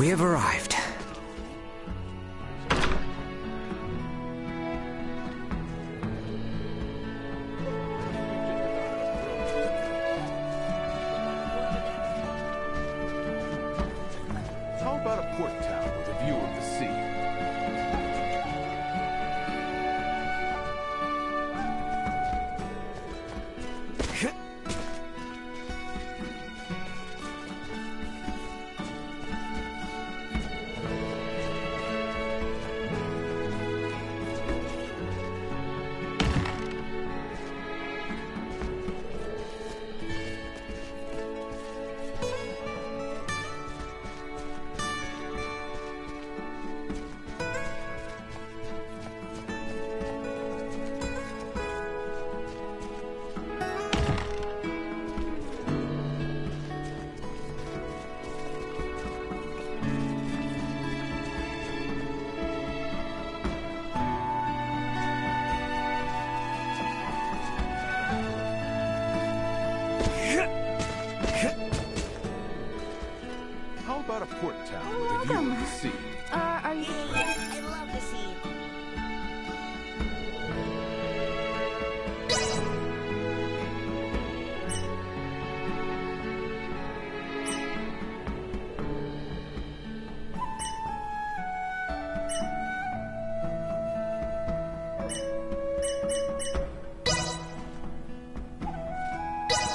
We have arrived. How about a port town with a view of the sea? How about a port town with a view of the sea? Are you... I love the sea.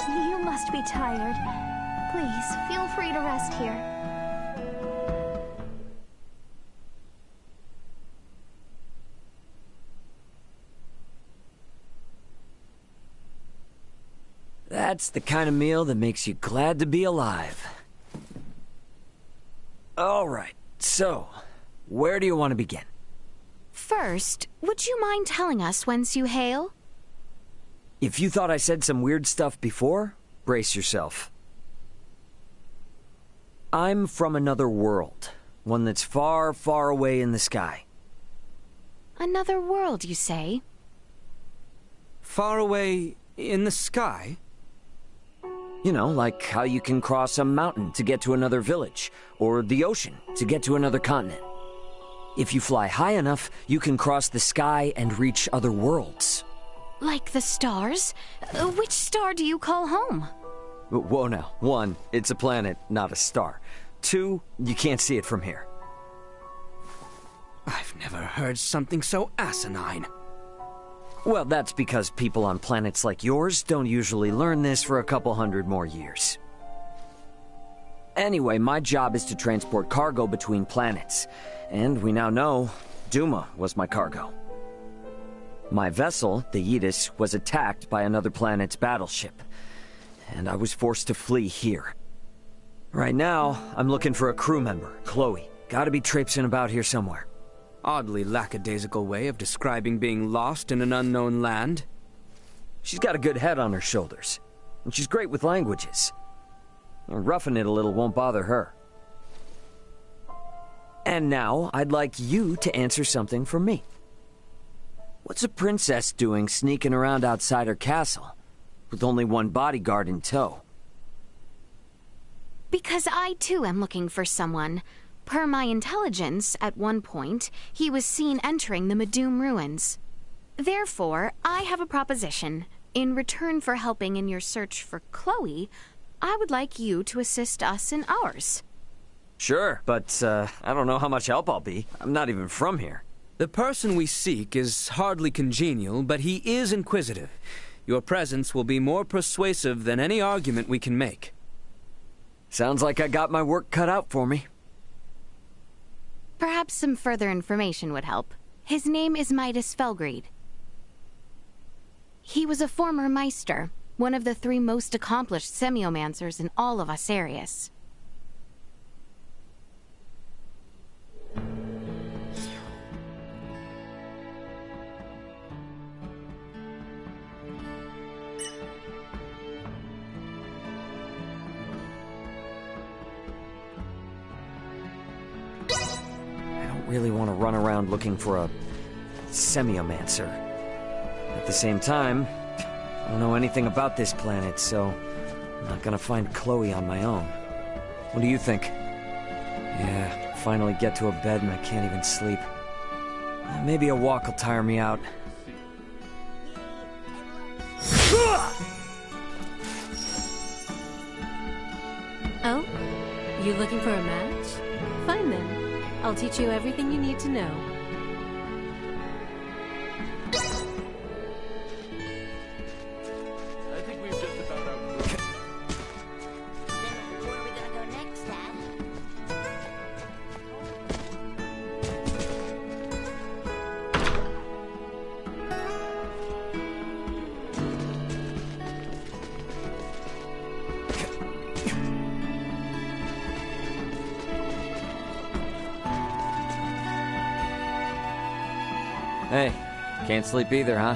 You must be tired. Please, feel free to rest here. That's the kind of meal that makes you glad to be alive. All right, so, where do you want to begin? First, would you mind telling us whence you hail? If you thought I said some weird stuff before, brace yourself. I'm from another world, one that's far, far away in the sky. Another world, you say? Far away in the sky? You know, like how you can cross a mountain to get to another village, or the ocean to get to another continent. If you fly high enough, you can cross the sky and reach other worlds. Like the stars? Which star do you call home? Whoa now. 1, it's a planet, not a star. 2, you can't see it from here. I've never heard something so asinine. Well, that's because people on planets like yours don't usually learn this for a couple hundred more years. Anyway, my job is to transport cargo between planets. And we now know Duma was my cargo. My vessel, the Yidis, was attacked by another planet's battleship. And I was forced to flee here. Right now, I'm looking for a crew member, Chloe. Gotta be traipsing about here somewhere. Oddly lackadaisical way of describing being lost in an unknown land. She's got a good head on her shoulders. And she's great with languages. Roughing it a little won't bother her. And now, I'd like you to answer something for me. What's a princess doing sneaking around outside her castle, with only one bodyguard in tow? Because I too am looking for someone. Per my intelligence, at one point, he was seen entering the Medum ruins. Therefore, I have a proposition. In return for helping in your search for Chloe, I would like you to assist us in ours. Sure, but I don't know how much help I'll be. I'm not even from here. The person we seek is hardly congenial, but he is inquisitive. Your presence will be more persuasive than any argument we can make. Sounds like I got my work cut out for me. Perhaps some further information would help. His name is Midas Felgreed. He was a former Meister, one of the 3 most accomplished semiomancers in all of Asarius. Really want to run around looking for a semiomancer. At the same time, I don't know anything about this planet, so I'm not gonna find Chloe on my own. What do you think? Yeah, finally get to a bed and I can't even sleep. Maybe a walk will tire me out. Oh? You looking for a match? Fine then. I'll teach you everything you need to know. I think we've just about outgrown. Where are we gonna go next, Dad? Hey, can't sleep either, huh?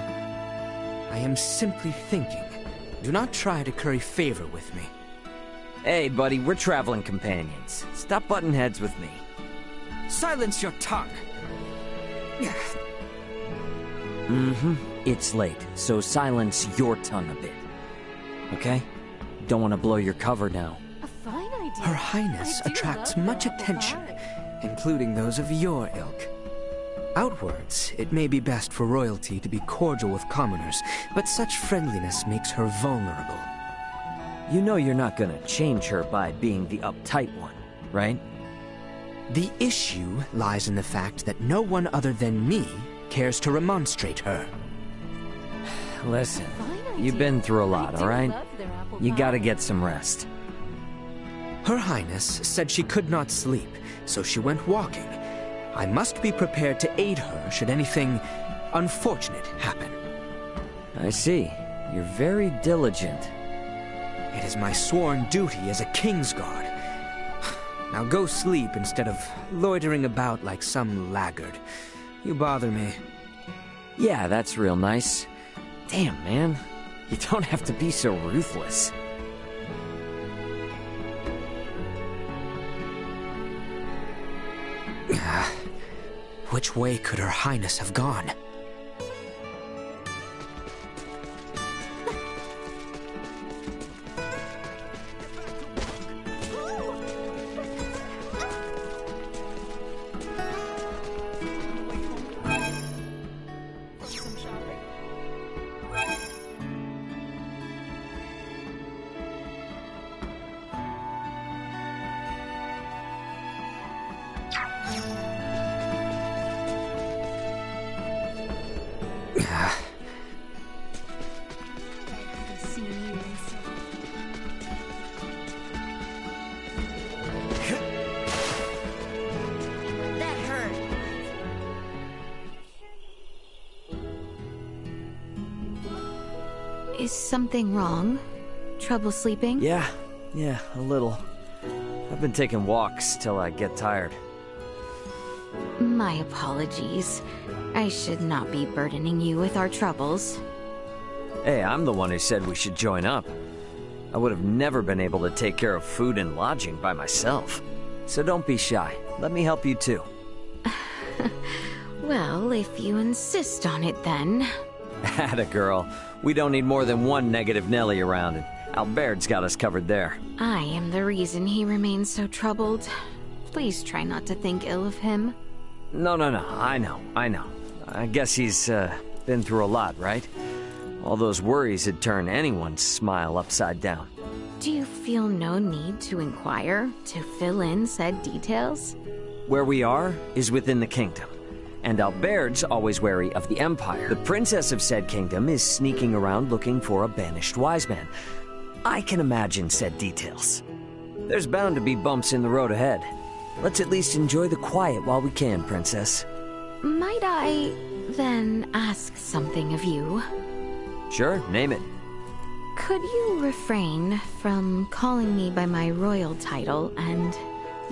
I am simply thinking. Do not try to curry favor with me. Hey, buddy, we're traveling companions. Stop butting heads with me. Silence your tongue! It's late, so silence your tongue a bit. Okay? Don't want to blow your cover now. A fine idea. Her Highness I do attracts love much apple attention, pie. including those of your ilk. Outwards, it may be best for royalty to be cordial with commoners, but such friendliness makes her vulnerable. You know you're not gonna change her by being the uptight one, right? The issue lies in the fact that no one other than me cares to remonstrate her. Listen, Fine you've idea. been through a I lot, do alright? love their apple You gotta pie. get some rest. Her Highness said she could not sleep, so she went walking. I must be prepared to aid her should anything unfortunate happen. I see. You're very diligent. It is my sworn duty as a Kingsguard. Now go sleep instead of loitering about like some laggard. You bother me. Yeah, that's real nice. Damn, man. You don't have to be so ruthless. Which way could Her Highness have gone? That hurt. Is something wrong? Trouble sleeping? Yeah, a little. I've been taking walks till I get tired. My apologies. I should not be burdening you with our troubles. Hey, I'm the one who said we should join up. I would have never been able to take care of food and lodging by myself. So don't be shy. Let me help you too. Well, if you insist on it then. Atta girl. We don't need more than one negative Nelly around, and Albert's got us covered there. I am the reason he remains so troubled. Please try not to think ill of him. No, I know. I guess he's, been through a lot, right? All those worries would turn anyone's smile upside down. Do you feel no need to inquire, to fill in said details? Where we are is within the kingdom, and Albert's always wary of the Empire. The princess of said kingdom is sneaking around looking for a banished wise man. I can imagine said details. There's bound to be bumps in the road ahead. Let's at least enjoy the quiet while we can, princess. Might I, then, ask something of you? Sure, name it. Could you refrain from calling me by my royal title and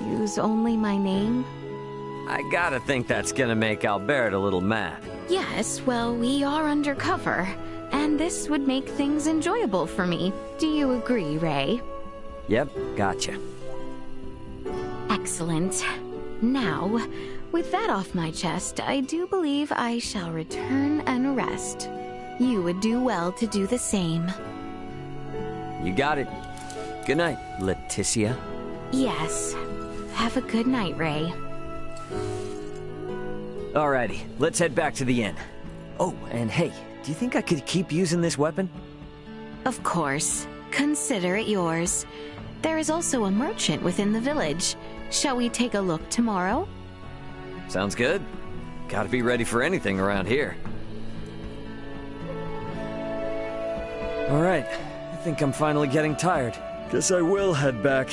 use only my name? I gotta think that's gonna make Albert a little mad. Yes, well, we are undercover, and this would make things enjoyable for me. Do you agree, Ray? Yep, gotcha. Excellent. Now, with that off my chest, I do believe I shall return and rest. You would do well to do the same. You got it. Good night, Leticia. Yes. Have a good night, Ray. Alrighty, let's head back to the inn. Oh, and hey, do you think I could keep using this weapon? Of course. Consider it yours. There is also a merchant within the village. Shall we take a look tomorrow? Sounds good. Gotta be ready for anything around here. Alright, I think I'm finally getting tired. Guess I will head back.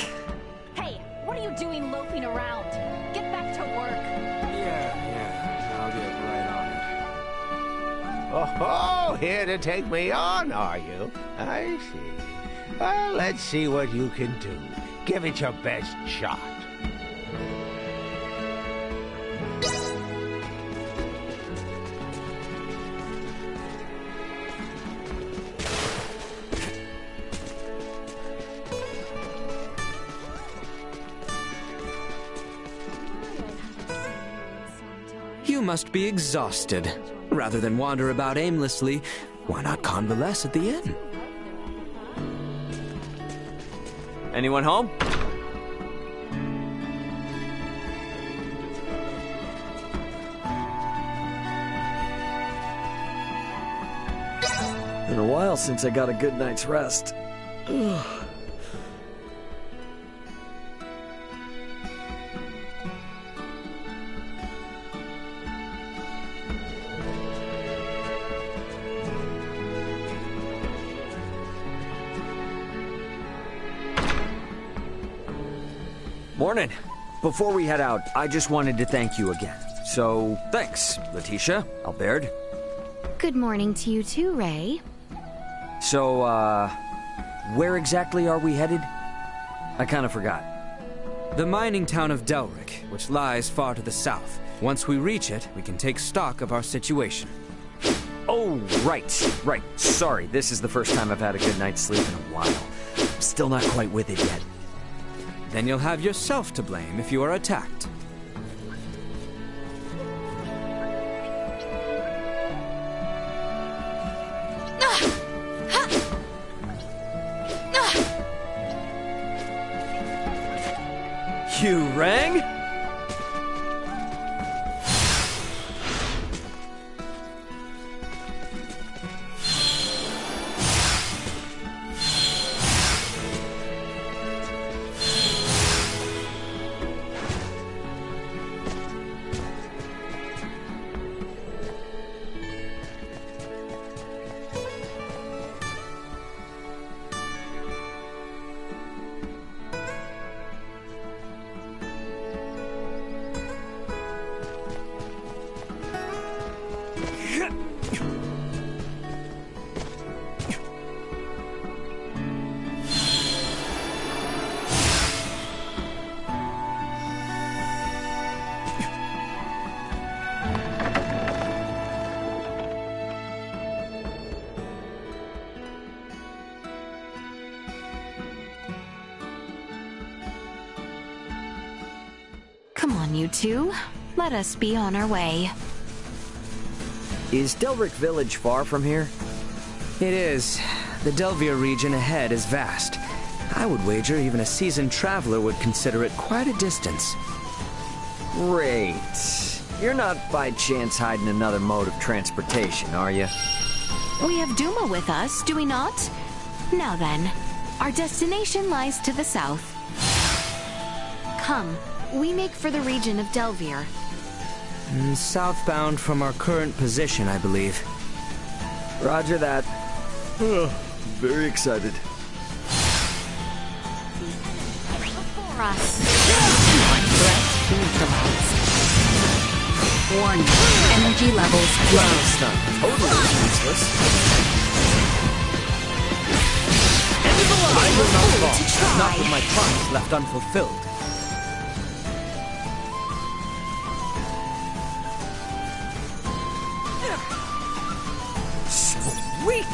Hey, what are you doing loafing around? Get back to work. Yeah, I'll get right on it. Oh, here to take me on, are you? I see. Well, let's see what you can do. Give it your best shot. You must be exhausted. Rather than wander about aimlessly, why not convalesce at the inn? Anyone home? Been a while since I got a good night's rest. Morning. Before we head out, I just wanted to thank you again. So, thanks, Letitia, Albert. Good morning to you too, Ray. So, where exactly are we headed? I kind of forgot. The mining town of Delric, which lies far to the south. Once we reach it, we can take stock of our situation. Oh, right. Sorry, this is the first time I've had a good night's sleep in a while. I'm still not quite with it yet. Then you'll have yourself to blame if you are attacked. You rang? Come on, you two. Let us be on our way. Is Delric Village far from here? It is. The Delvier region ahead is vast. I would wager even a seasoned traveler would consider it quite a distance. Great. You're not by chance hiding another mode of transportation, are you? We have Duma with us, do we not? Now then, our destination lies to the south. Come, we make for the region of Delvier. Southbound from our current position, I believe. Roger that. Very excited. Before us. Threat neutralized. Warning. Energy levels low. It's not totally useless. I will not fall. to try. Not with my promise left unfulfilled. Sweet!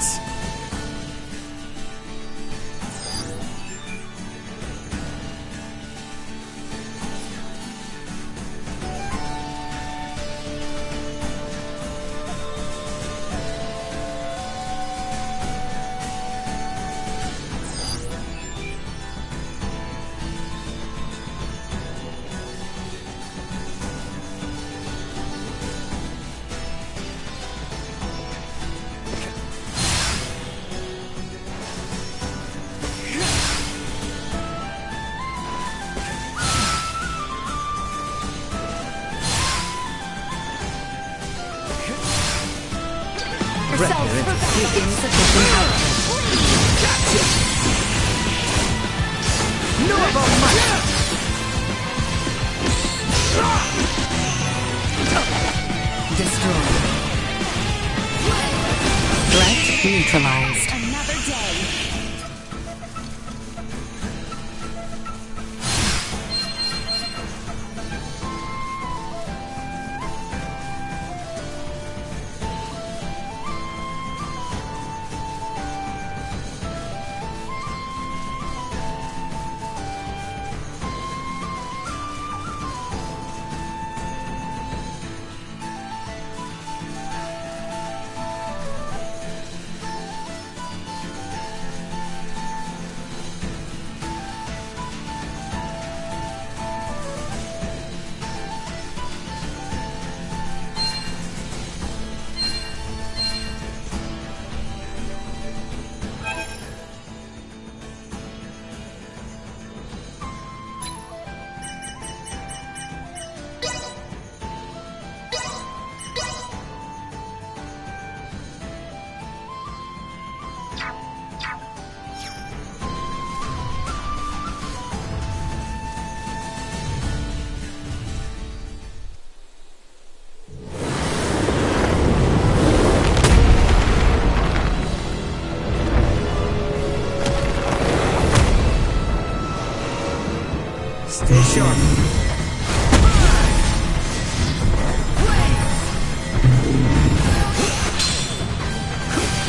surrender into insufficient output. Gotcha! No about much! Destroyed. Threat neutralized. Another day. Stay sharp.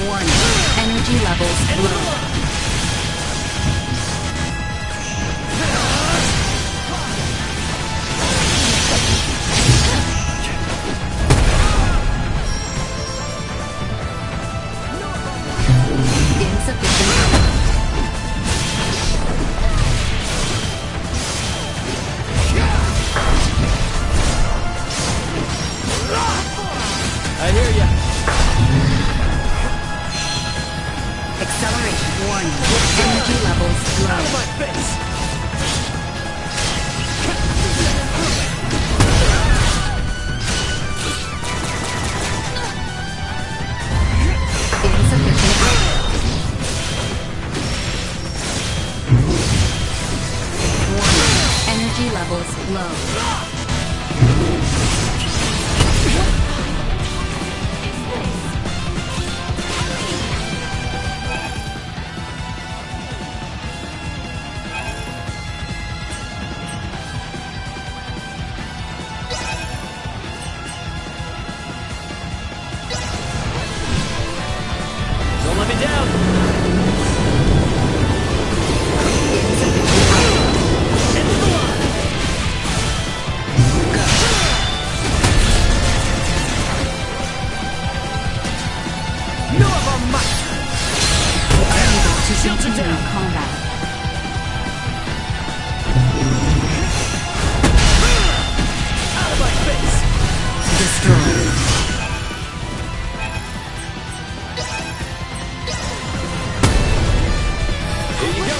Warning. Energy levels low. I hear ya. Acceleration. Warning. Energy levels low. Out of my face! Insufficient output. Warning. Energy levels low. Don't let me down! End of the line! No about much! Unable to Shields are continue down. combat. Out of my face! Destroyed. Here you go!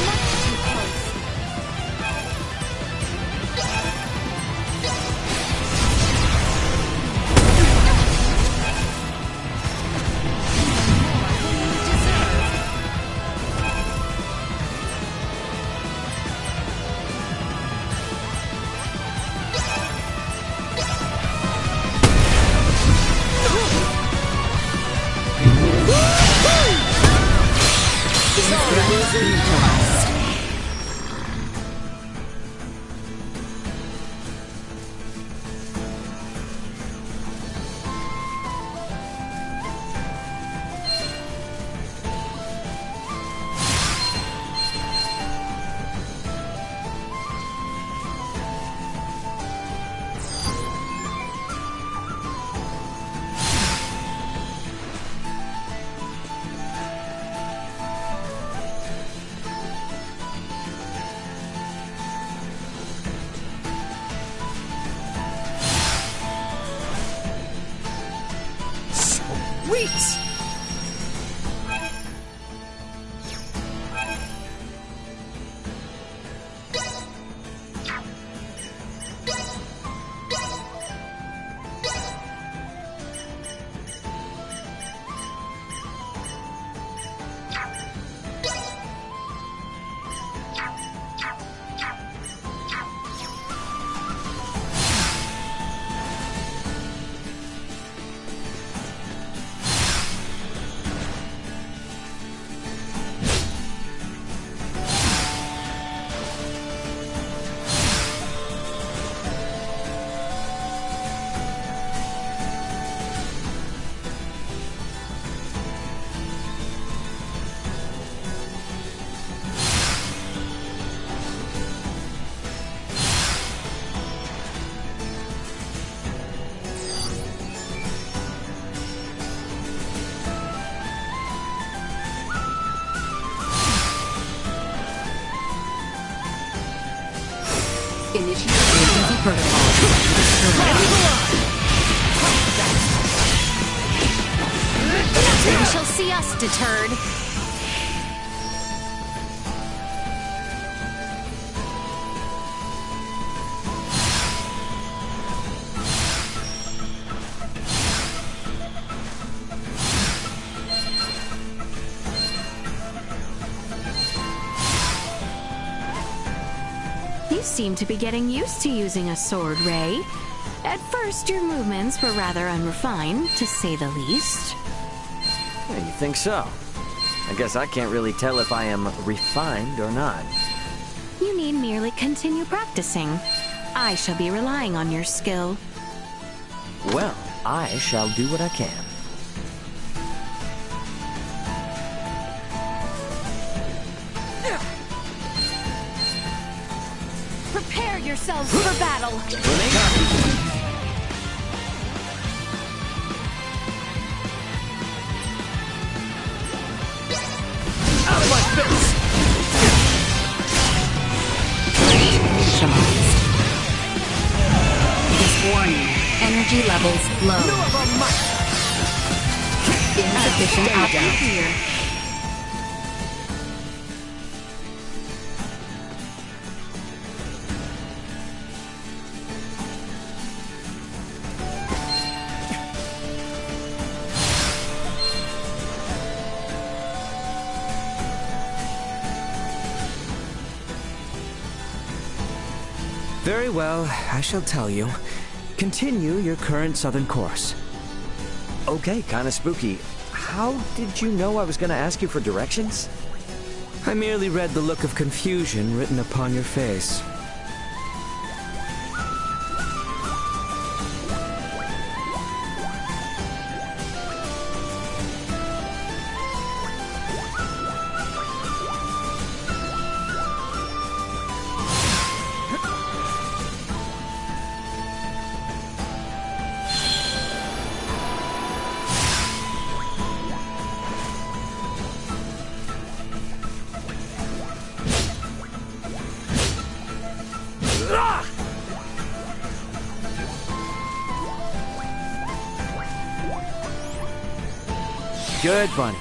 Neutralized. Initiate emergency protocol. Nothing shall see us deterred. You seem to be getting used to using a sword, Ray. At first, your movements were rather unrefined, to say the least. Yeah, you think so? I guess I can't really tell if I am refined or not. You need merely continue practicing. I shall be relying on your skill. Well, I shall do what I can. Prepare yourselves for battle! Out of my face! Warning. Energy levels low. Insufficient output here. Very well, I shall tell you. Continue your current southern course. Okay, kinda spooky. How did you know I was gonna ask you for directions? I merely read the look of confusion written upon your face. Good, Bunny.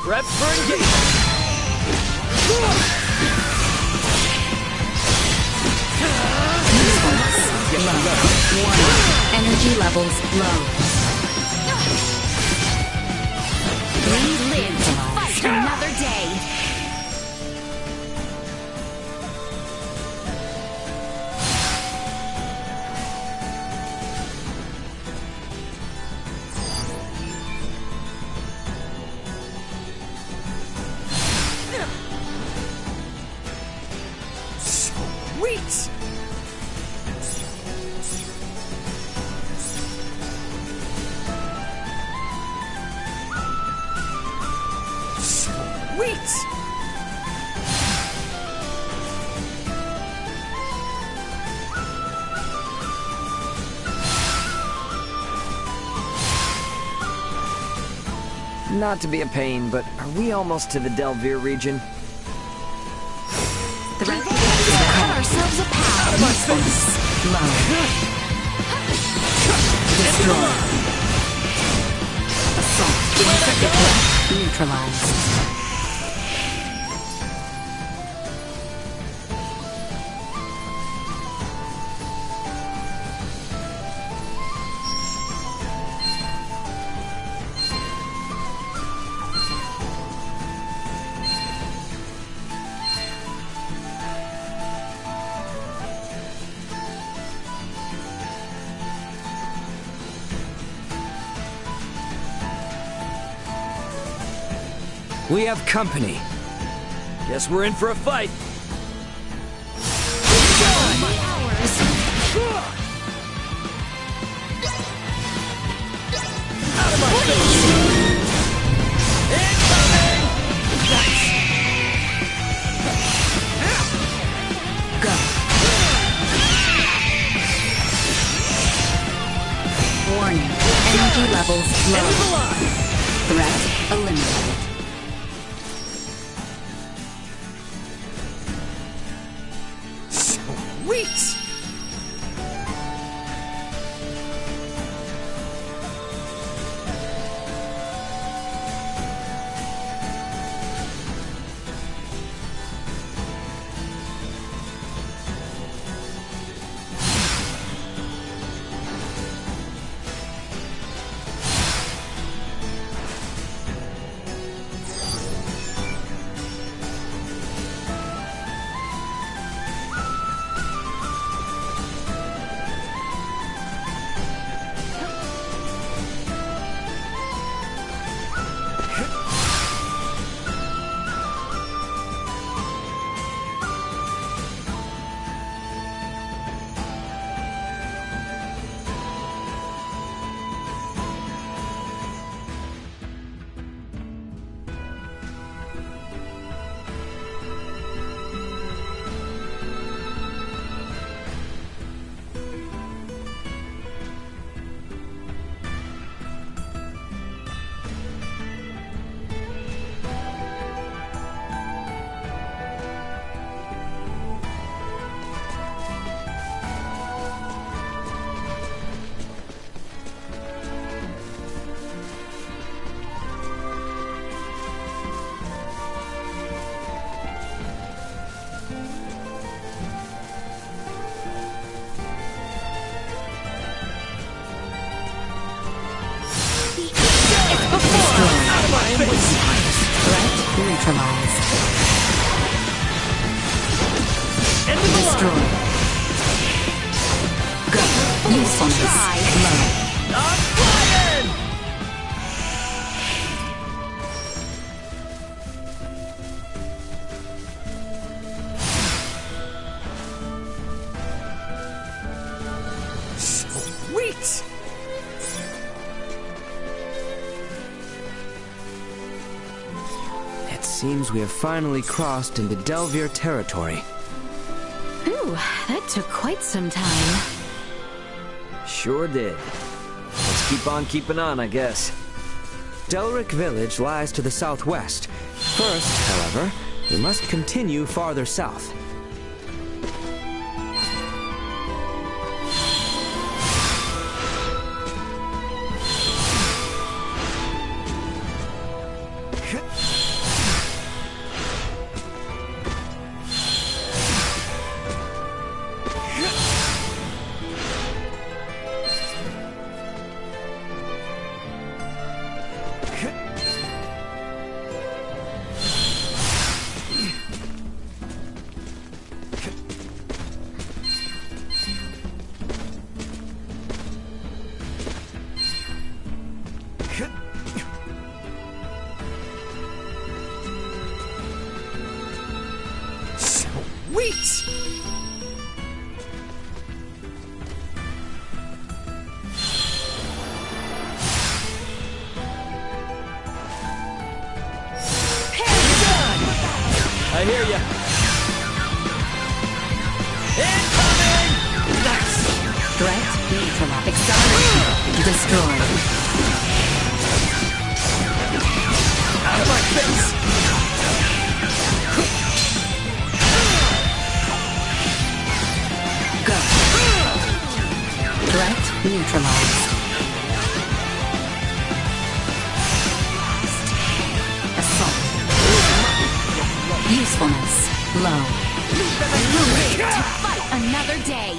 Prep for engagement. Warning. Energy levels low. We live to fight another day. Sweet! Sweet! Not to be a pain, but are we almost to the Delvere region? The rest Cut ourselves a path. Out of my face! low. Destroy. Assault. Neutralized. We have company. Guess we're in for a fight. Out of my face! Incoming! Go. Warning. Energy levels low. Threat eliminated. Sweet! Threat neutralized. Destroy. Go. Usefulness low. I'm flying! Sweet! It seems we have finally crossed into Delvir territory. Ooh, that took quite some time. Sure did. Let's keep on keeping on, I guess. Delric village lies to the southwest. First, however, we must continue farther south. Sweet! I hear ya. Incoming! Nice! Threat neutralized. Acceleration. Destroy. Out of my face! Go. Threat neutralized. Assault. Usefulness low. Fight another day.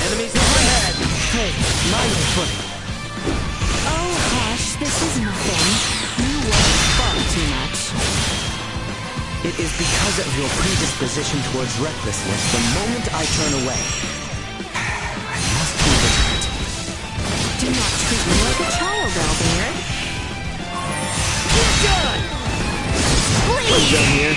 Enemies up ahead! Hey, mind your footing. Oh, hush, this is nothing. is because of your predisposition towards recklessness the moment I turn away. I must be vigilant. Do not treat me like a child, Albert. We're done here.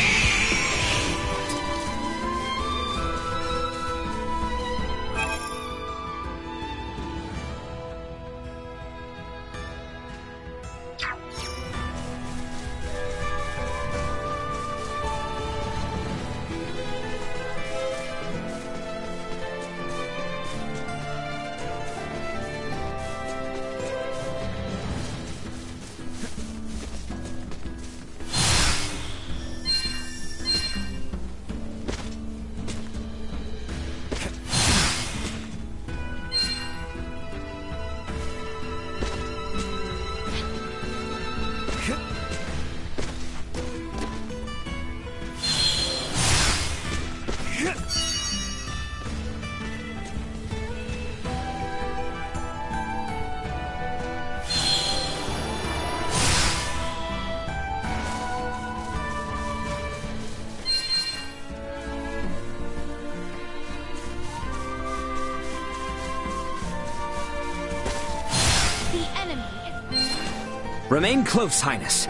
Remain close, Highness.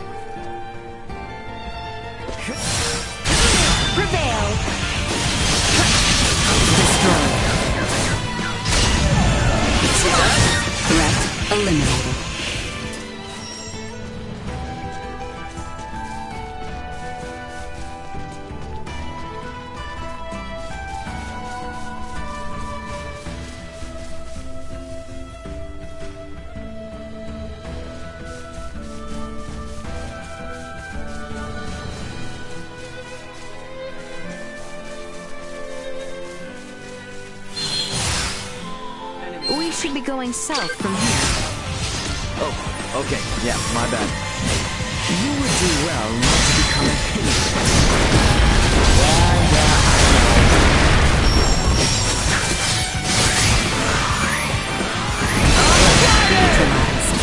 Prevail! Destroy. Threat eliminated. We should be going south from here. Oh, okay. Yeah, my bad. You would do well not to become a hindrance. Neutralized.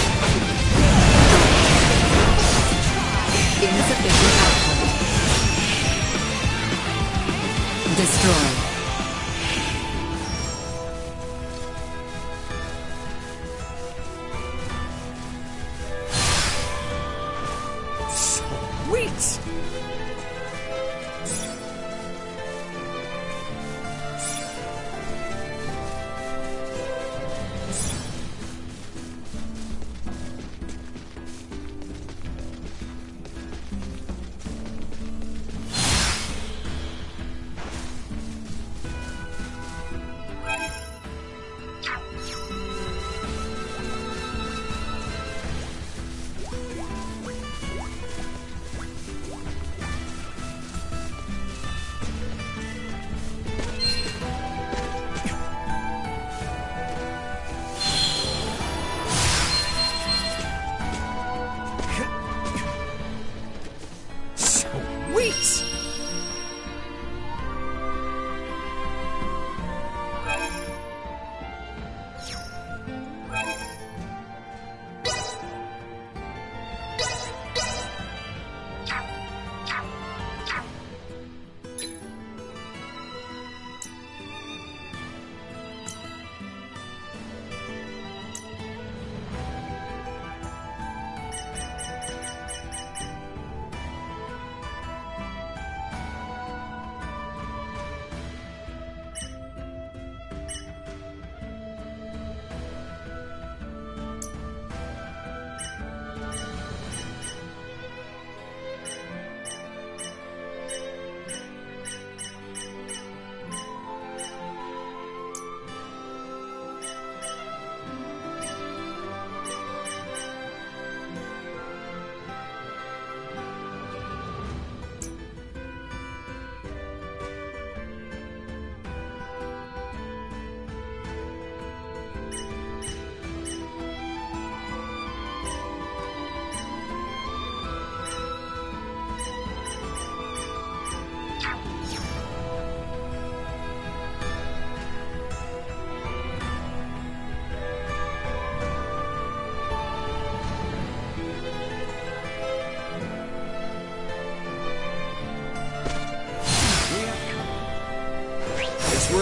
Insufficient output. Destroy. Sweet!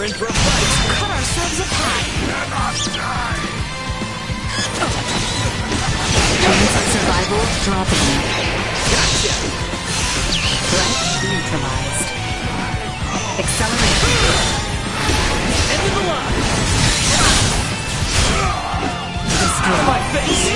in for a fight. Cut ourselves apart. Chance of survival dropping. Gotcha! Threat neutralized. Accelerate. End of the line! Destroy. My face!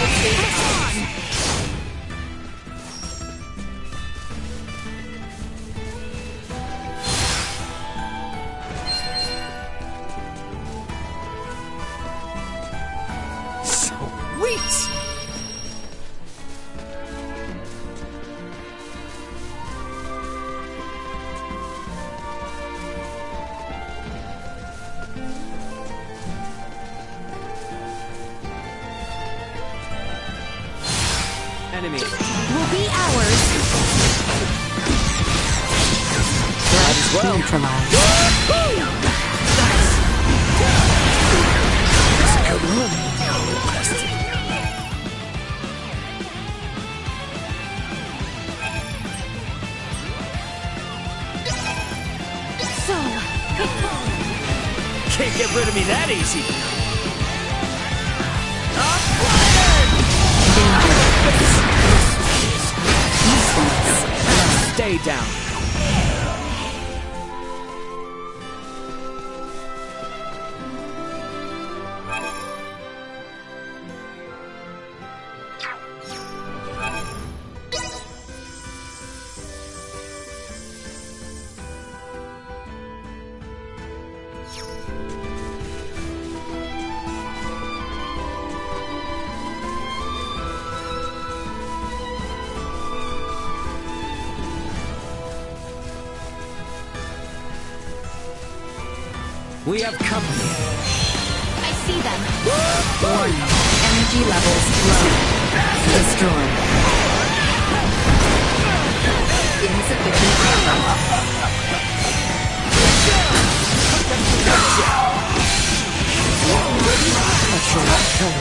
Sweet! Enemy. Will be ours. Might as well. Neutralized. Good one. So, Can't get rid of me that easy. Stay down. We have company. I see them. Warning. Energy levels low. Destroy. Insufficient output.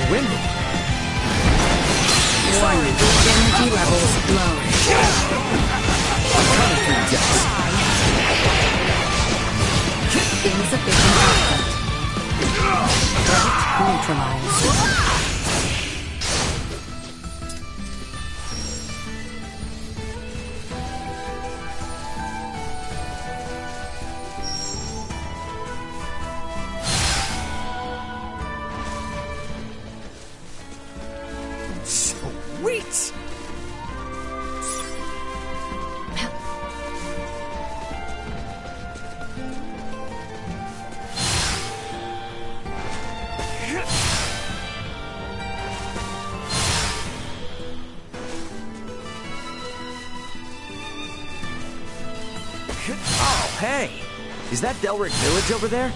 Women. Warning. Energy levels low. Insufficient output. Threat neutralized. Sweet! Oh, hey! Is that Delric Village over there?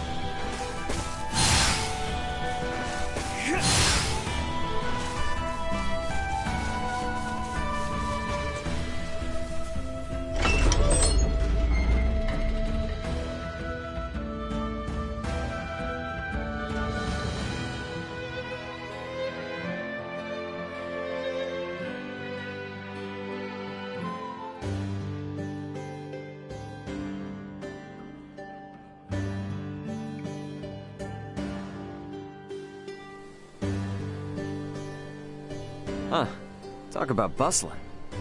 Huh. Talk about bustling.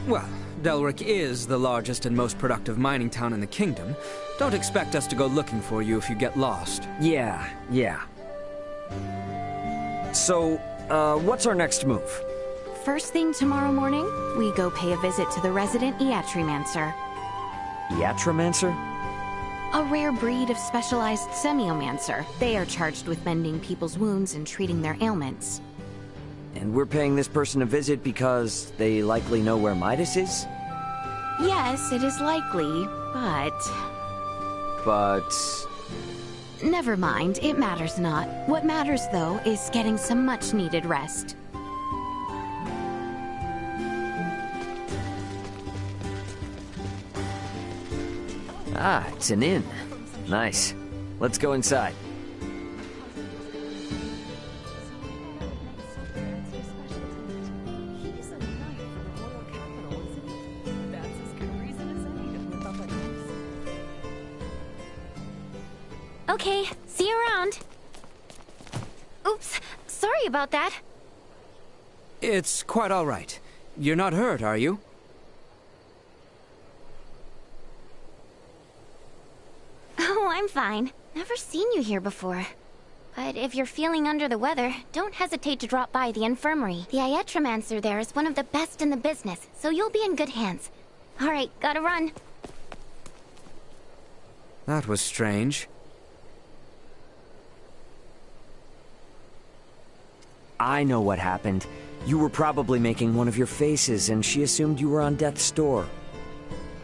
Well, Delric is the largest and most productive mining town in the kingdom. Don't expect us to go looking for you if you get lost. Yeah. So, what's our next move? First thing tomorrow morning, we go pay a visit to the resident Iatromancer. Iatromancer? A rare breed of specialized semiomancer. They are charged with mending people's wounds and treating their ailments. And we're paying this person a visit because they likely know where Midas is? Yes, it is likely, but... But... Never mind, it matters not. What matters, though, is getting some much-needed rest. Ah, it's an inn. Nice. Let's go inside. Okay, see you around. Oops, sorry about that. It's quite all right. You're not hurt, are you? Oh, I'm fine. Never seen you here before. But if you're feeling under the weather, don't hesitate to drop by the infirmary. The Iatromancer there is one of the best in the business, so you'll be in good hands. Alright, gotta run. That was strange. I know what happened. You were probably making one of your faces, and she assumed you were on death's door.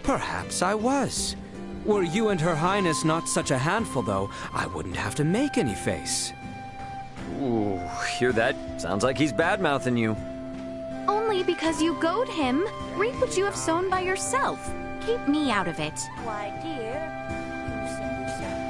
Perhaps I was. Were you and Her Highness not such a handful, though, I wouldn't have to make any face. Ooh, hear that? Sounds like he's bad-mouthing you. Only because you goad him. Reap what you have sown by yourself. Keep me out of it. Why, dear, you simply said.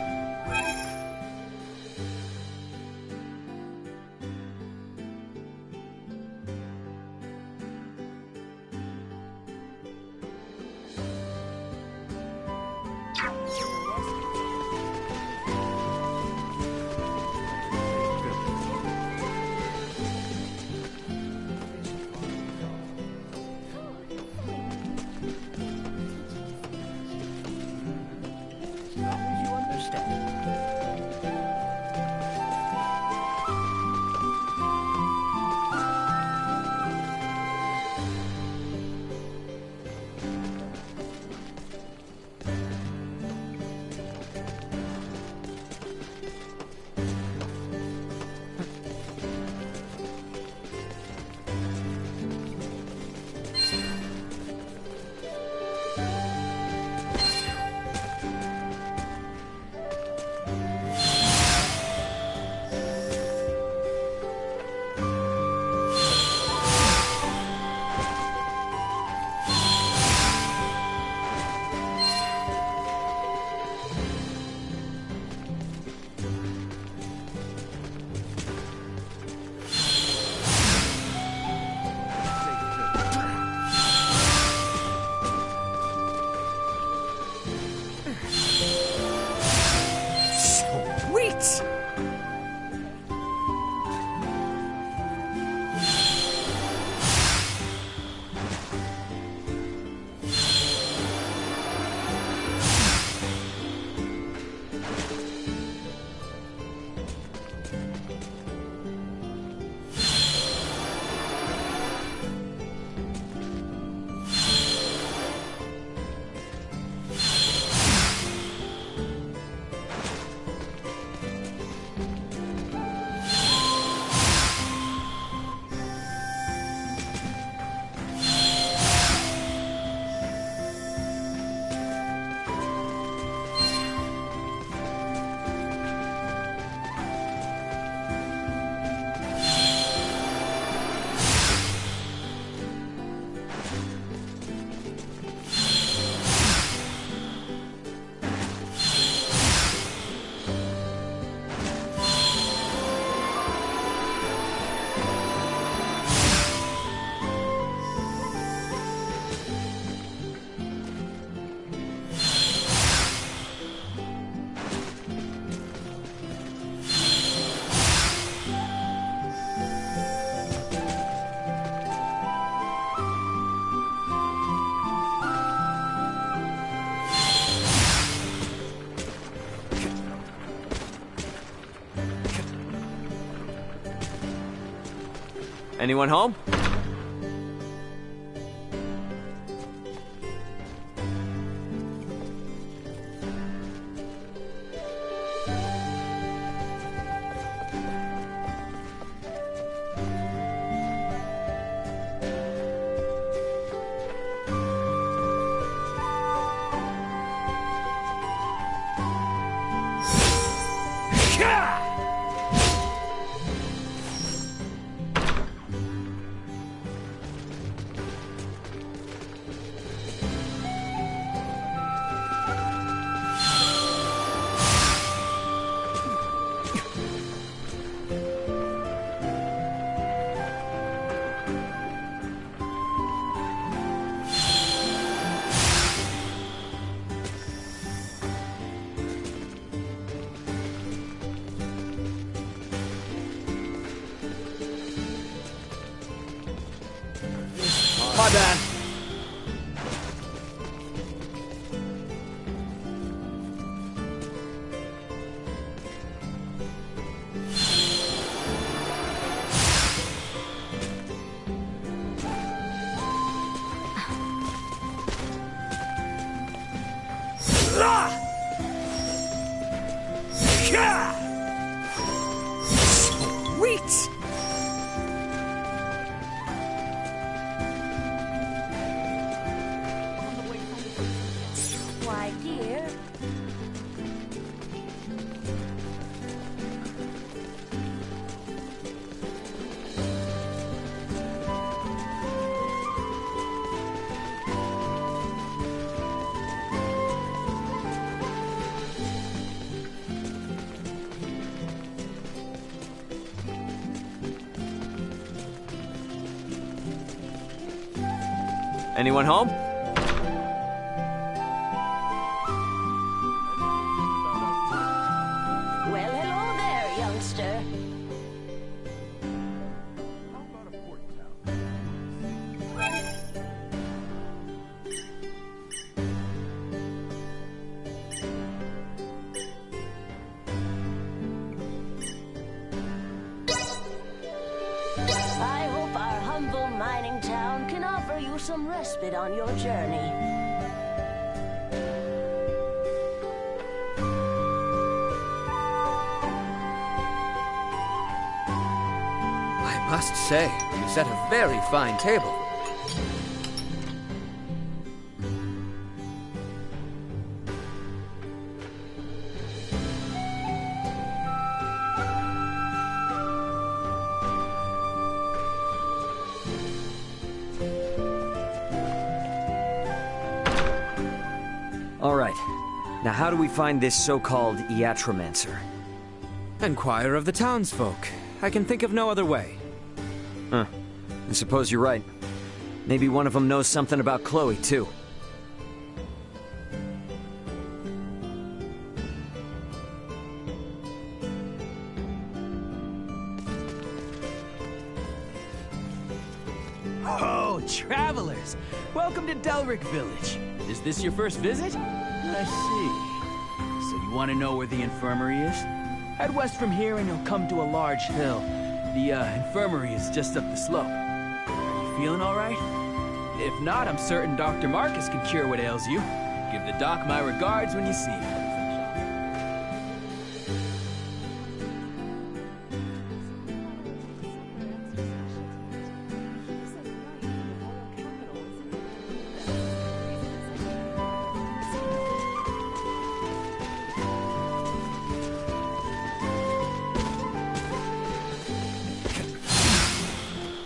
As long as you understand. Sweet! Anyone home? My bad. Sweet! Why, dear? Anyone home? Well, hello there, youngster. How about a port town? I hope our humble mining town can offer you some respite on your journey. I must say, you set a very fine table. All right. Now how do we find this so-called Iatromancer? Enquire of the townsfolk. I can think of no other way. Huh. I suppose you're right. Maybe one of them knows something about Chloe, too. Oh, travelers! Welcome to Delric Village. Is this your first visit? I see. So you want to know where the infirmary is? Head west from here and you'll come to a large hill. The infirmary is just up the slope. Are you feeling all right? If not, I'm certain Dr. Marcus can cure what ails you. Give the doc my regards when you see him.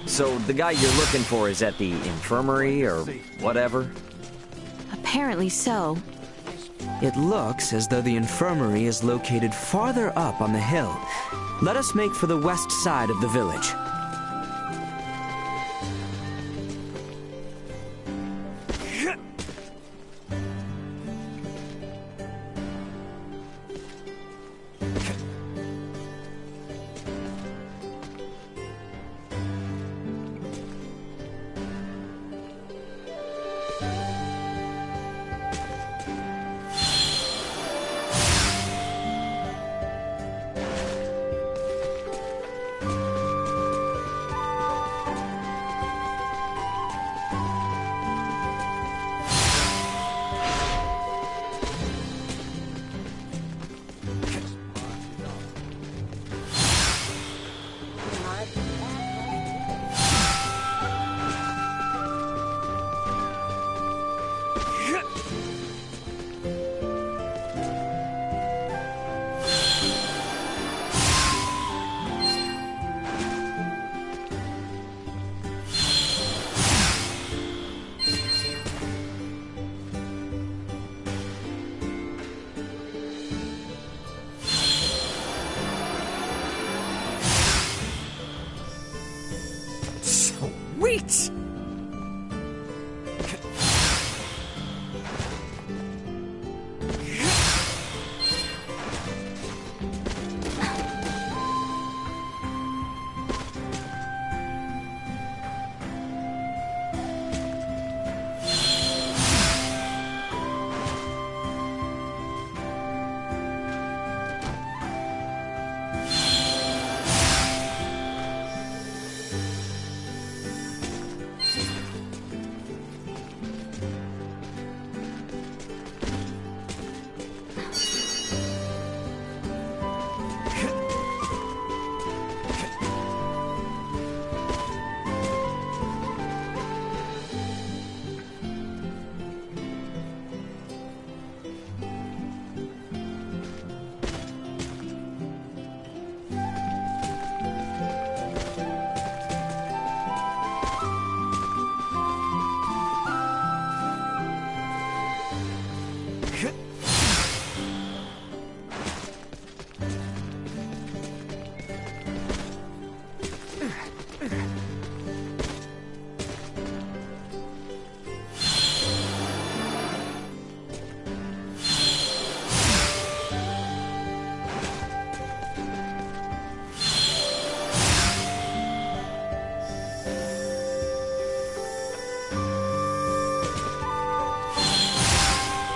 So the guy you're looking for is at the infirmary or whatever? Apparently so. It looks as though the infirmary is located farther up on the hill. Let us make for the west side of the village.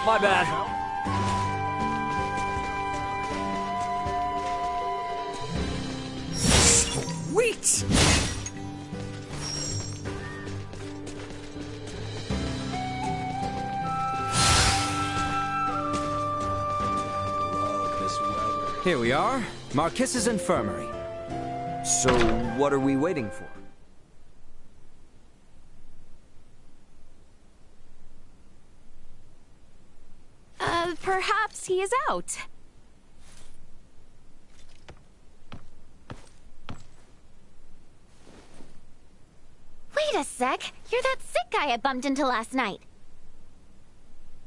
my bad. Sweet! Here we are, Marquis's infirmary. So, what are we waiting for? Perhaps he is out. Wait a sec. You're that sick guy I bumped into last night.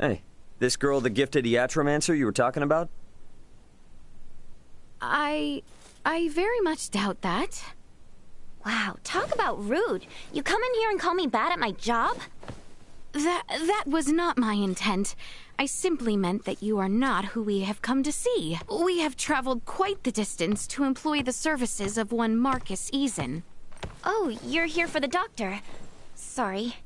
Hey, this girl, the gifted Iatromancer you were talking about? I very much doubt that. Wow, talk about rude. You come in here and call me bad at my job? That was not my intent. I simply meant that you are not who we have come to see. We have traveled quite the distance to employ the services of one Marcus Eason. Oh, you're here for the doctor. Sorry.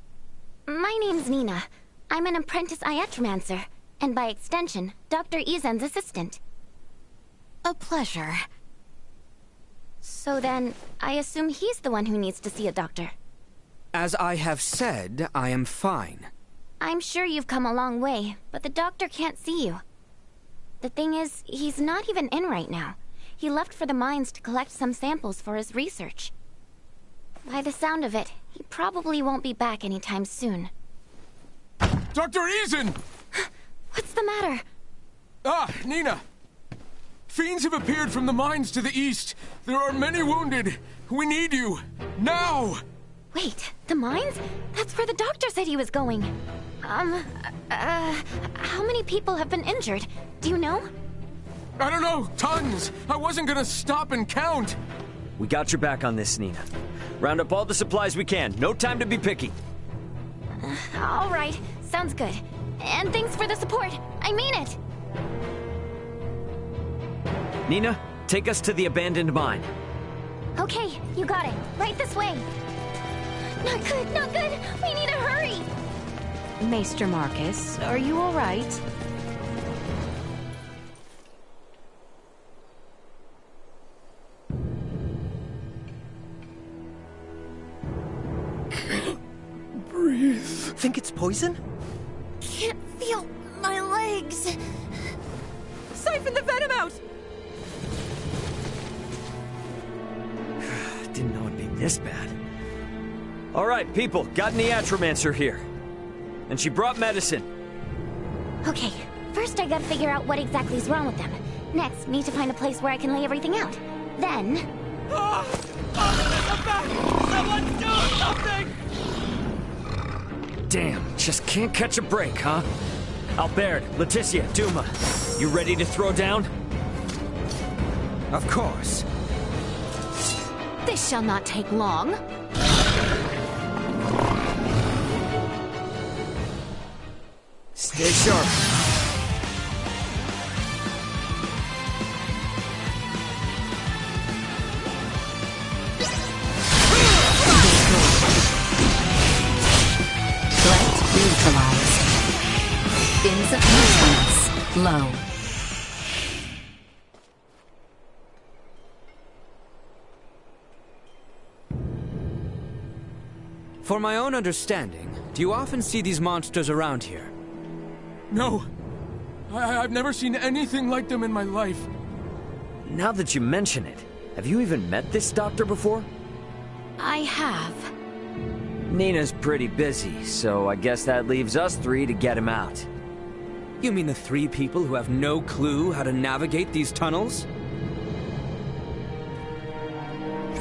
My name's Nina. I'm an apprentice Iatromancer, and by extension, Dr. Eason's assistant. A pleasure. So then, I assume he's the one who needs to see a doctor. As I have said, I am fine. I'm sure you've come a long way, but the doctor can't see you. The thing is, he's not even in right now. He left for the mines to collect some samples for his research. By the sound of it, he probably won't be back anytime soon. Dr. Eason! What's the matter? Ah, Nina! Fiends have appeared from the mines to the east. There are many wounded. We need you. Now! Wait, the mines? That's where the doctor said he was going. How many people have been injured? Do you know? I don't know. Tons. I wasn't gonna stop and count. We got your back on this, Nina. Round up all the supplies we can. No time to be picky. All right. Sounds good. And thanks for the support. I mean it. Nina, take us to the abandoned mine. Okay, you got it. Right this way. Not good, not good. We need to hurry. Maester Marcus, are you all right? Breathe. Think it's poison? Can't feel my legs. Siphon the venom out! Didn't know it'd be this bad. All right, people, got an Iatromancer here. And she brought medicine. Okay, first I gotta figure out what exactly is wrong with them. Next, need to find a place where I can lay everything out. Then... Someone do something! Damn, just can't catch a break, huh? Albert, Leticia, Duma, you ready to throw down? Of course. This shall not take long. Stay sharp. Threat neutralized. Insufficiency low. For my own understanding, do you often see these monsters around here? No. I've never seen anything like them in my life. Now that you mention it, have you even met this doctor before? I have. Nina's pretty busy, so I guess that leaves us three to get him out. You mean the 3 people who have no clue how to navigate these tunnels?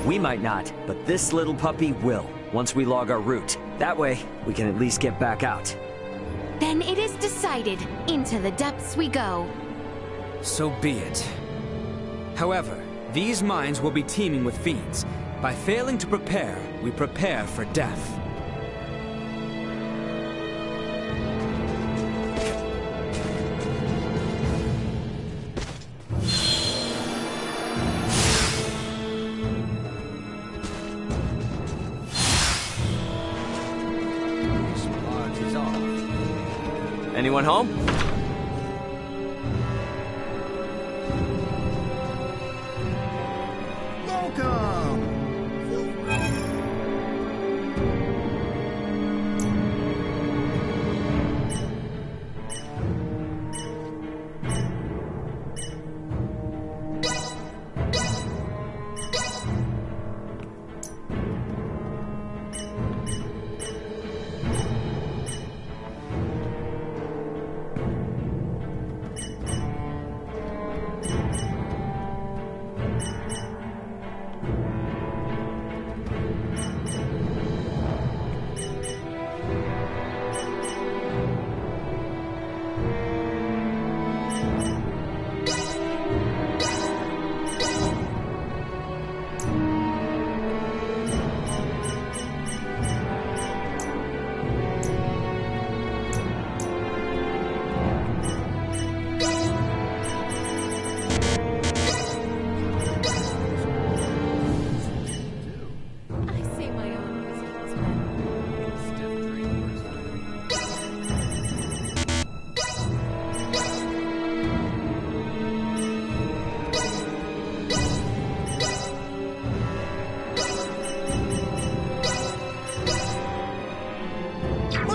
We might not, but this little puppy will, once we log our route. That way, we can at least get back out. Then it is decided. Into the depths we go. So be it. However, these mines will be teeming with fiends. By failing to prepare, we prepare for death. Anyone home? welcome!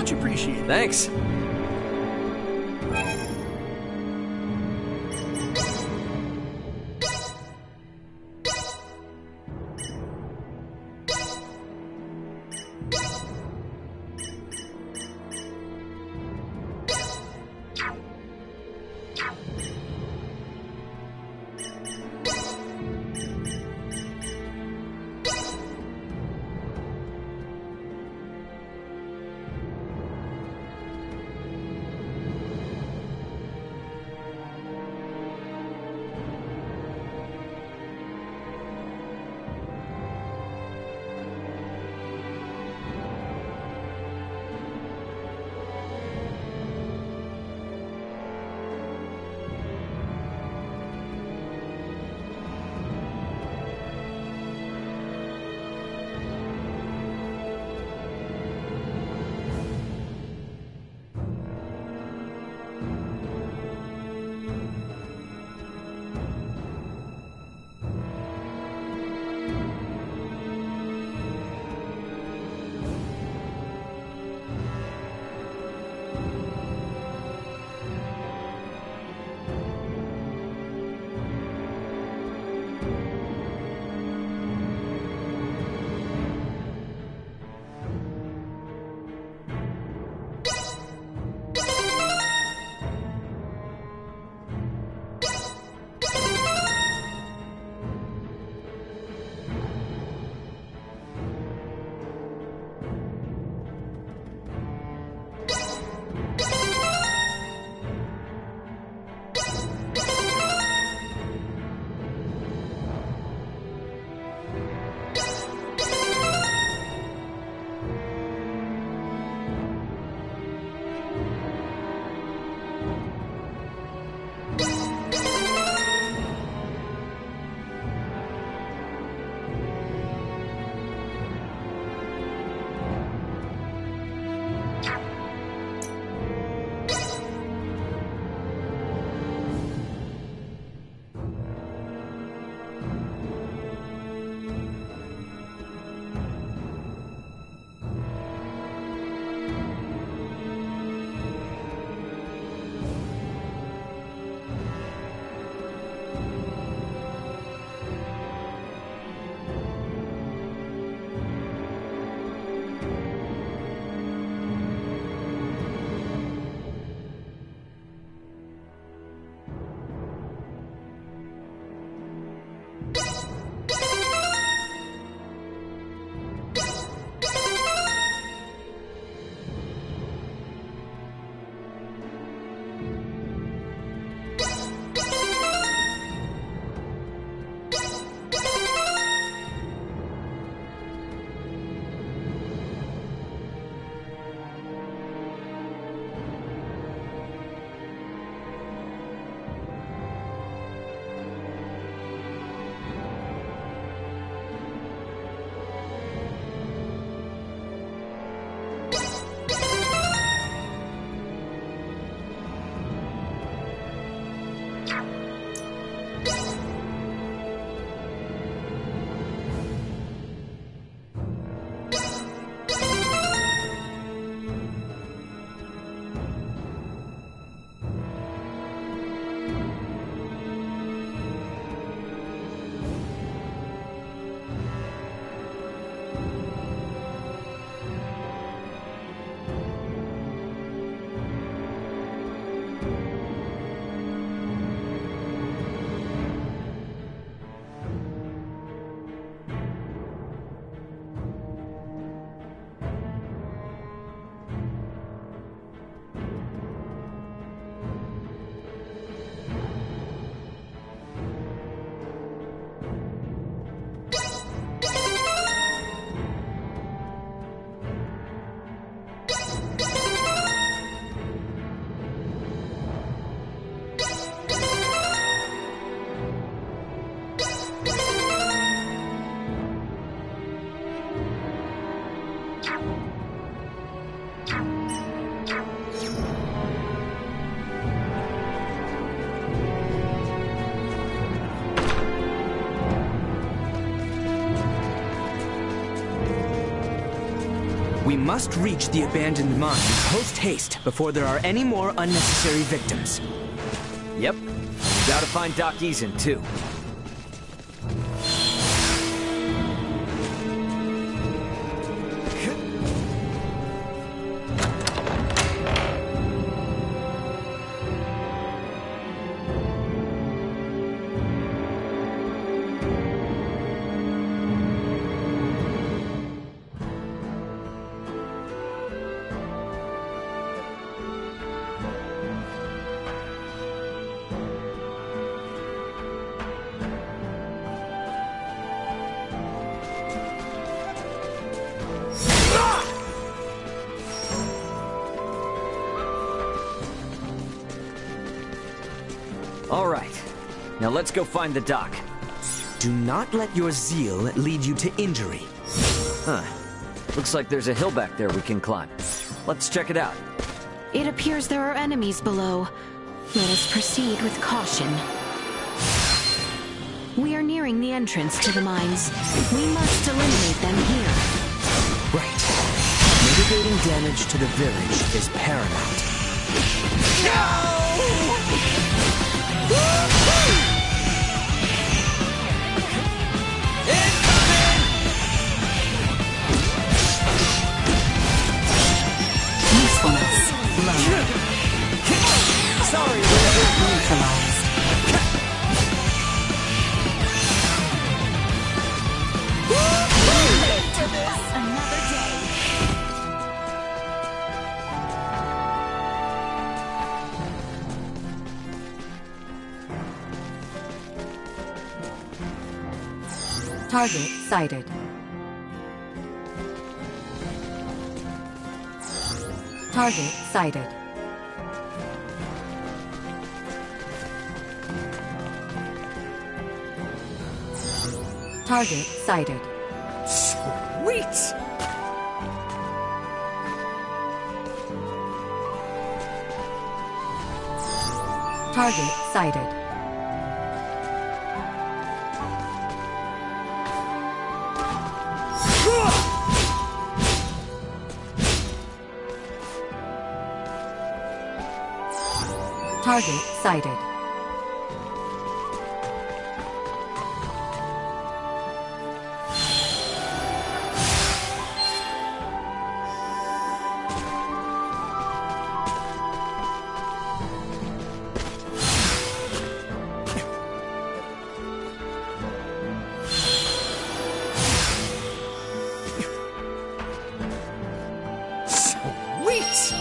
Much appreciated. Thanks. We must reach the abandoned mine post-haste before there are any more unnecessary victims. Yep. We gotta find Doc Eason, too. All right. Now let's go find the doc. Do not let your zeal lead you to injury. Huh. Looks like there's a hill back there we can climb. Let's check it out. It appears there are enemies below. Let us proceed with caution. We are nearing the entrance to the mines. We must eliminate them here. Right. Mitigating damage to the village is paramount. Usefulness low. Sorry, Neutralized. Another day. Target sighted. Target sighted. Target sighted. Sweet! Target sighted. Target sighted. Sweet!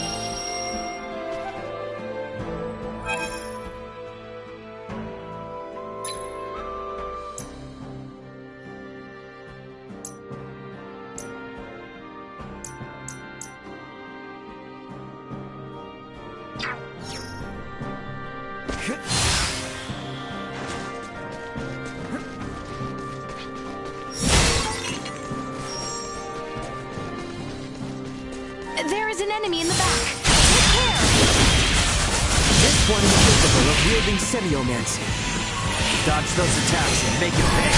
There is an enemy in the back. Take care! This one is capable of wielding semiomancy. Dodge those attacks and make it pay.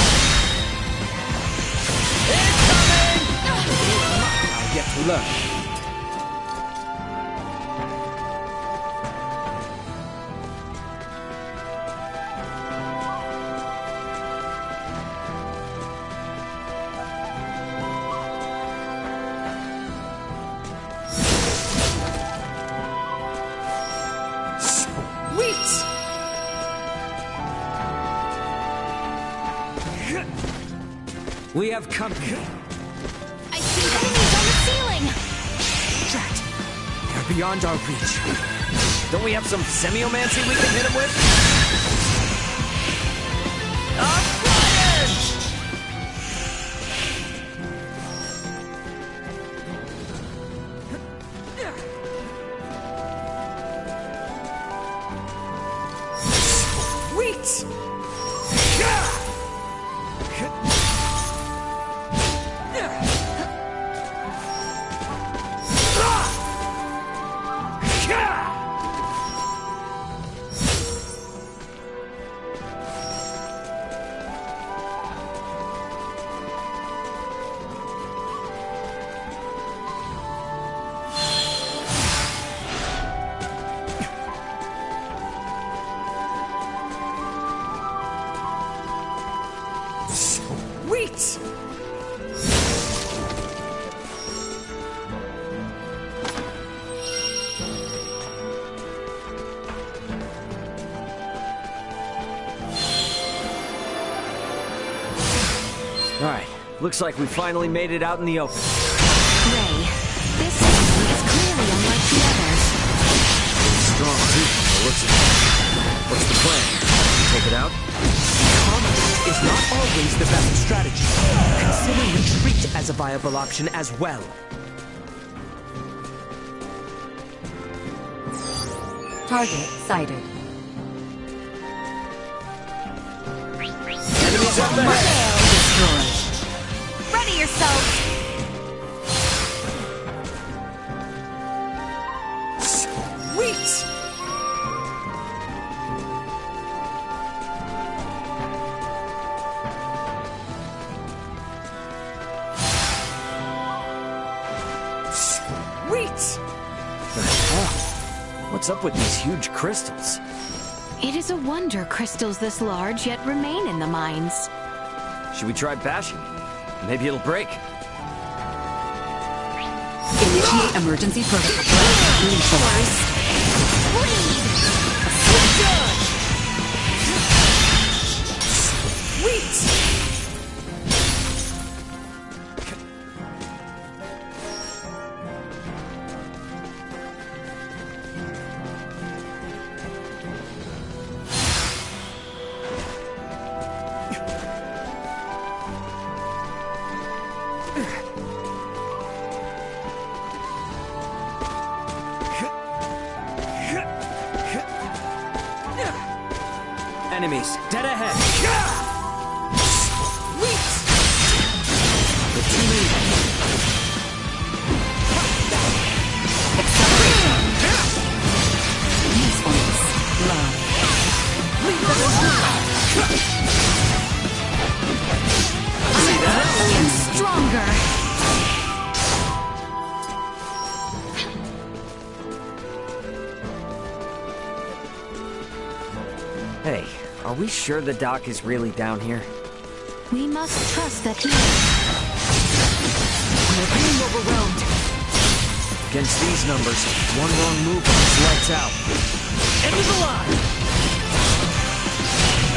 I've yet to learn. We have company. I see enemies on the ceiling! Drat! They're beyond our reach. Don't we have some semiomancy we can hit him with? Sweet! Looks like we finally made it out in the open. Ray, this sample is clearly unlike the others. Strong too, from the looks of it. What's the plan? Take it out? Combat is not always the best strategy. Consider retreat as a viable option as well. Target sighted. Enemies up ahead! Ready yourselves! Sweet! Sweet! The hell? What's up with these huge crystals? It is a wonder crystals this large yet remain in the mines. Should we try bashing it? Maybe it'll break. Initiate emergency protocol. Sweet! Enemies, dead ahead. Sweet! The team. Usefulness. Love. See that? And stronger! Hey, are we sure the doc is really down here? We must trust that he... We're being overwhelmed. Against these numbers, one wrong move and it's lights out. Enemies alive!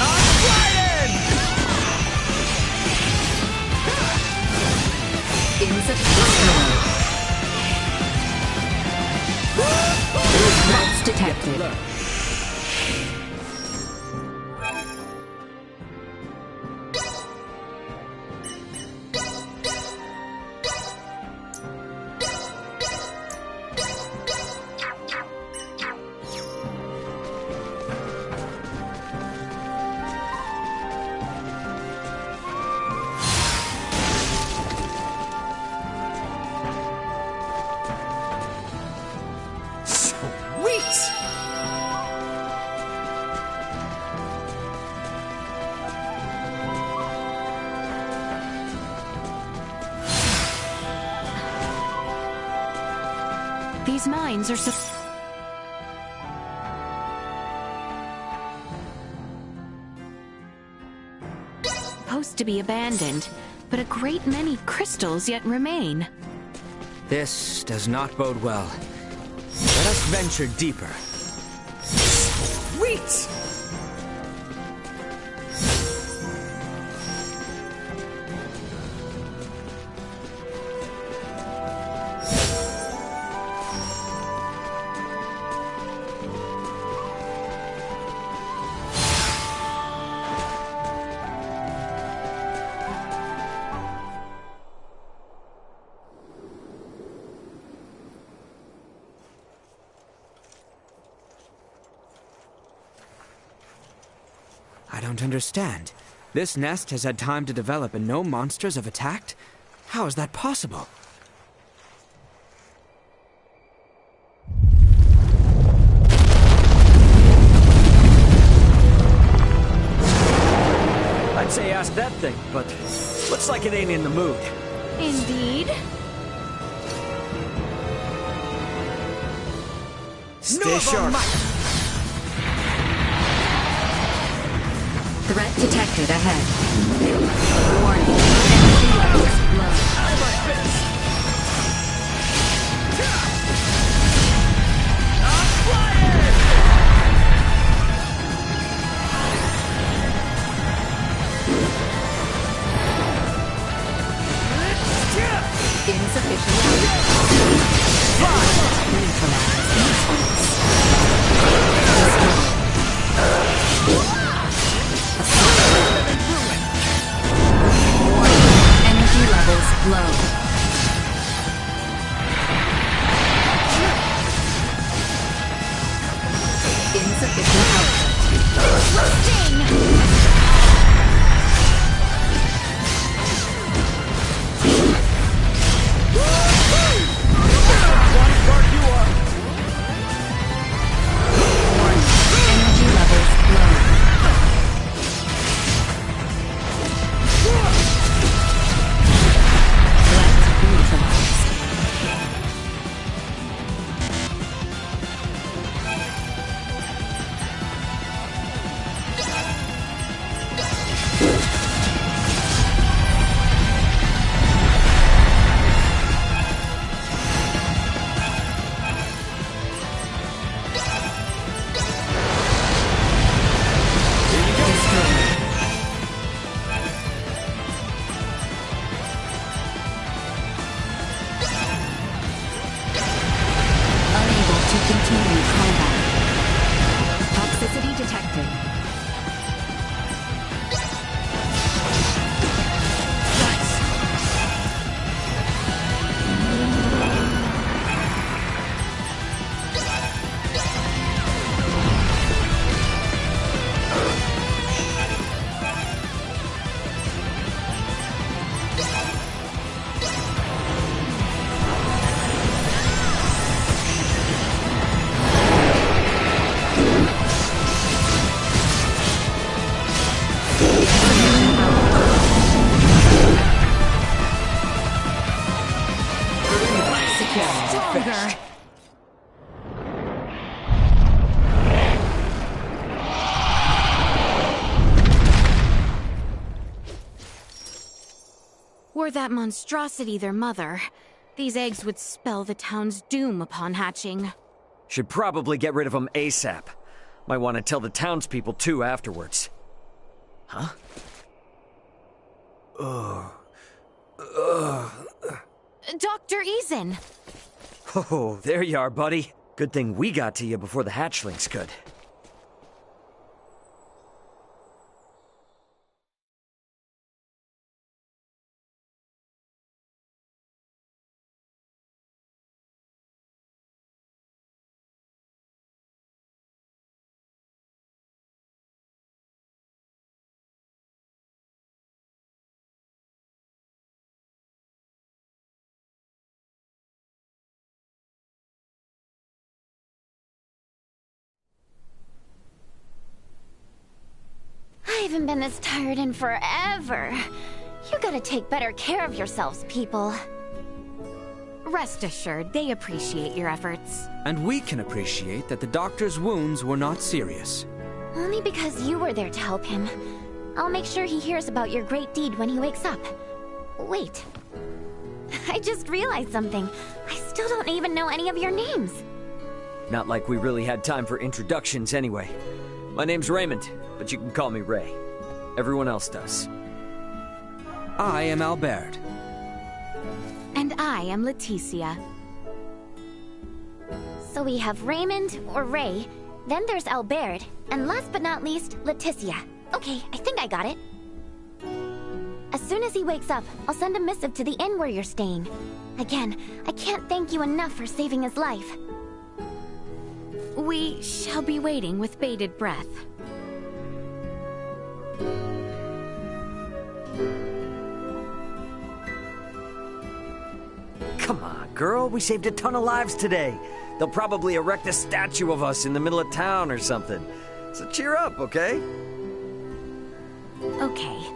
I'm flying! Insufficient. Threats detected. Sweet! These mines are supposed to be abandoned, but a great many crystals yet remain. This does not bode well. Let us venture deeper. Sweet! I don't understand. This nest has had time to develop and no monsters have attacked? How is that possible? I'd say ask that thing, but looks like it ain't in the mood. Indeed. Stay sharp. Threat detected ahead. Warning. Energy levels low. to continue combat. Toxicity detected. Were that monstrosity their mother, these eggs would spell the town's doom upon hatching. Should probably get rid of them ASAP. Might want to tell the townspeople too afterwards. Huh? Dr. Eason! Oh, there you are, buddy. Good thing we got to you before the hatchlings could. I haven't been this tired in forever. You gotta take better care of yourselves, people. Rest assured, they appreciate your efforts. And we can appreciate that the doctor's wounds were not serious. Only because you were there to help him. I'll make sure he hears about your great deed when he wakes up. Wait. I just realized something. I still don't even know any of your names. Not like we really had time for introductions anyway. My name's Raymond, but you can call me Ray. Everyone else does. I am Albert. And I am Leticia. So we have Raymond, or Ray, then there's Albert, and last but not least, Leticia. Okay, I think I got it. As soon as he wakes up, I'll send a missive to the inn where you're staying. Again, I can't thank you enough for saving his life. We shall be waiting with bated breath. Come on, girl. We saved a ton of lives today. They'll probably erect a statue of us in the middle of town or something. So cheer up, okay? Okay.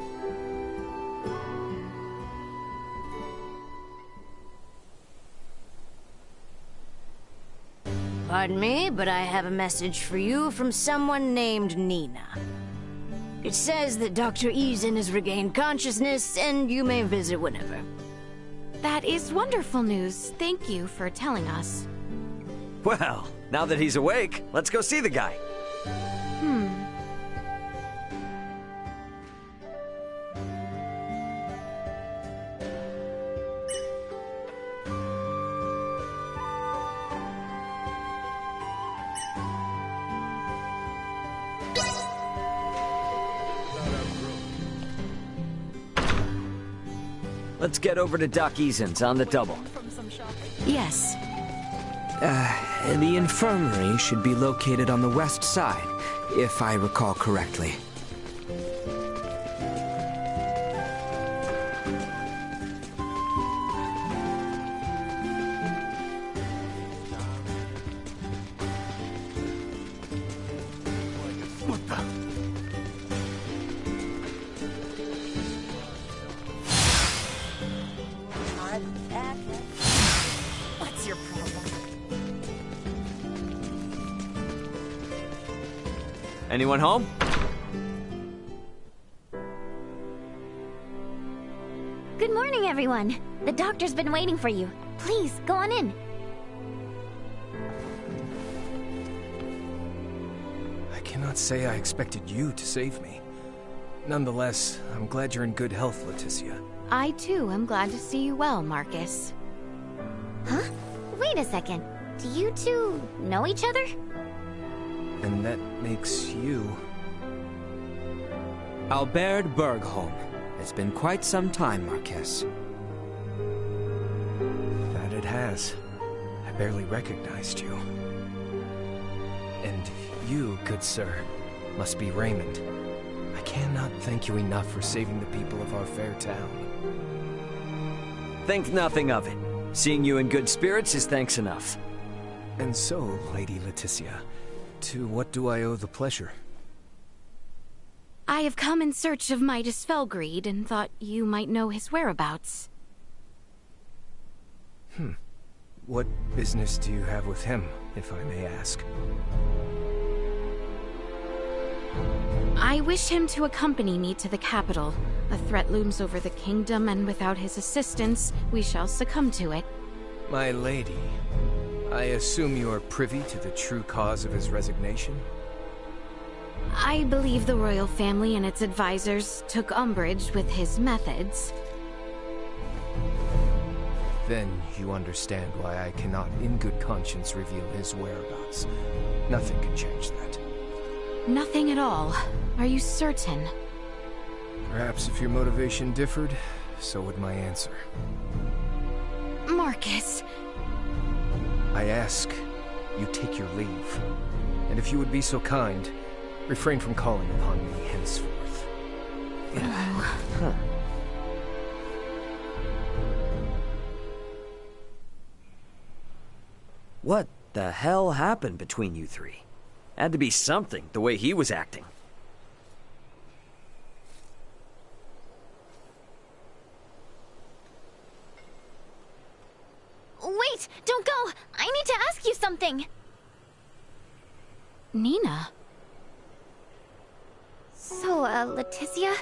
Pardon me, but I have a message for you from someone named Nina. It says that Dr. Eason has regained consciousness, and you may visit whenever. That is wonderful news. Thank you for telling us. Well, now that he's awake, let's go see the guy. Let's get over to Doc Eason's on the double. Yes. The infirmary should be located on the west side, if I recall correctly. What's your problem? Anyone home? Good morning, everyone. The doctor's been waiting for you. Please, go on in. I cannot say I expected you to save me. Nonetheless, I'm glad you're in good health, Leticia. I too am glad to see you well, Marcus. Huh? Wait a second. Do you two know each other? And that makes you... Albert Bergholm. It's been quite some time, Marquess. That it has. I barely recognized you. And you, good sir, must be Raymond. I cannot thank you enough for saving the people of our fair town. Think nothing of it. Seeing you in good spirits is thanks enough. And so, Lady Leticia, to what do I owe the pleasure? I have come in search of Midas Felgreed and thought you might know his whereabouts. What business do you have with him, if I may ask? I wish him to accompany me to the capital. A threat looms over the kingdom, and without his assistance, we shall succumb to it. My lady, I assume you are privy to the true cause of his resignation? I believe the royal family and its advisors took umbrage with his methods. Then you understand why I cannot in good conscience reveal his whereabouts. Nothing can change that. Nothing at all. Are you certain? Perhaps if your motivation differed, so would my answer. Marcus. I ask, you take your leave. And if you would be so kind, refrain from calling upon me henceforth. What the hell happened between you three? Had to be something, the way he was acting. Wait! Don't go! I need to ask you something! Nina? So, Leticia,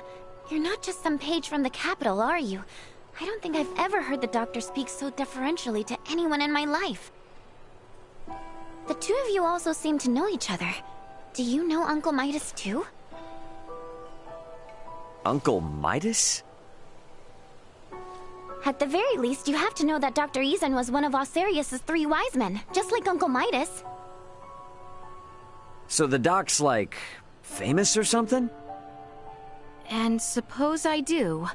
you're not just some page from the capital, are you? I don't think I've ever heard the doctor speak so deferentially to anyone in my life. The two of you also seem to know each other. Do you know Uncle Midas too? Uncle Midas? At the very least, you have to know that Dr. Eason was one of Osarius' 3 wise men, just like Uncle Midas. So the doc's like... famous or something? And suppose I do.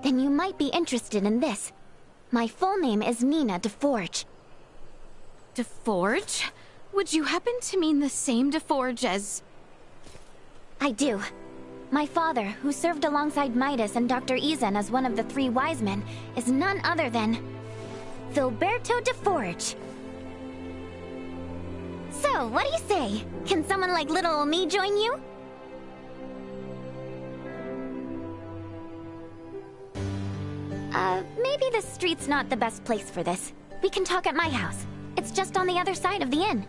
Then you might be interested in this. My full name is Nina DeForge. DeForge? Would you happen to mean the same DeForge as... I do. My father, who served alongside Midas and Dr. Eason as one of the 3 wise men, is none other than... Filberto DeForge. So, what do you say? Can someone like little ol' me join you? Maybe the street's not the best place for this. We can talk at my house. It's just on the other side of the inn.